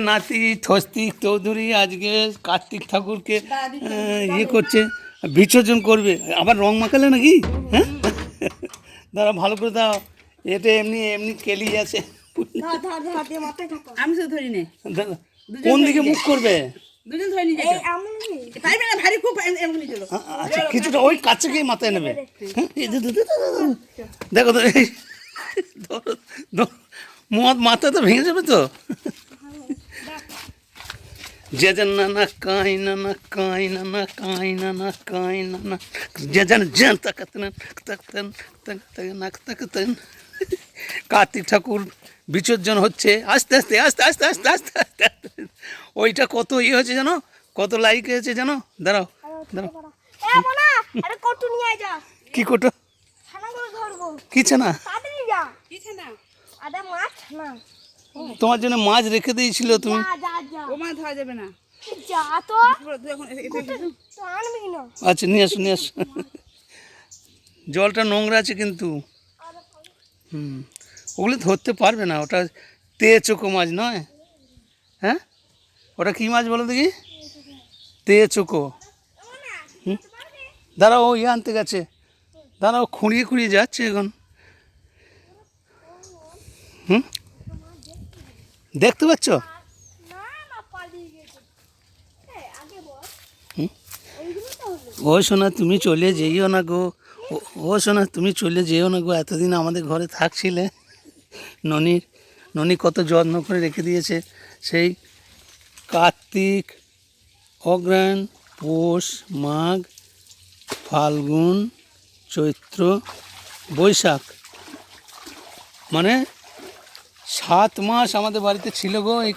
নাতি স্বস্তিক চৌধুরী আজকে কার্তিক ঠাকুরকে ইয়ে করছে, বিসর্জন করবে। আবার রং মাখালে নাকি? হ্যাঁ, দাঁড়া ভালো করে দাও। এটা এমনি এমনি কেলি আছে। আমি শুধু ধরি নে। কোন দিকে মুখ করবে? দুজন ধরে নিয়ে যেতে পারবে না, ভারী খুব এমনি চলো। আচ্ছা, কিছুটা ওই কাছে গিয়ে মাথায় নেবে। হ্যাঁ, দেখো তো, এই মাথা তো ভেঙে যাবে তো। যে যেন না কাই না কাই না কাই না কাই না যে যেন যেন তাকাতেন তাকাতেন। কার্তিক ঠাকুর বিসর্জন হচ্ছে আস্তে আস্তে আস্তে আস্তে আস্তে আস্তে আস্তে আস্তে। ওইটা কত ইয়ে হয়েছে জানো, কত লাইক হয়েছে জানো? দাঁড়াও দাঁড়াও, কি কোটো কি ছানা? তোমার জন্য মাছ রেখে দিয়েছিল তুমি। ও মাছ ধরা যাবে না। আচ্ছা, নিয়ে আসো নিয়ে আসো। জলটা নোংরা আছে কিন্তু। ওগুলো ধরতে পারবে না, ওটা তেচোকো মাছ নয়। হ্যাঁ, ওটা কী মাছ বলো দেখি? তেচোকো। দাঁড়াও, ও ইয়ে আনতে গেছে। দাঁড়াও, খুঁড়িয়ে খুঁড়িয়ে যাচ্ছে এখন। দেখতে পাচ্ছ? ও সোনা তুমি চলে যেও না গো, ও সোনা তুমি চলে যেও না গো। এতদিন আমাদের ঘরে থাকছিলে। ননি কত যত্ন করে রেখে দিয়েছে। সেই কার্তিক, অগ্রহায়ণ, পৌষ, মাঘ, ফাল্গুন, চৈত্র, বৈশাখ, মানে 7 মাস আমাদের বাড়িতে ছিল গো এই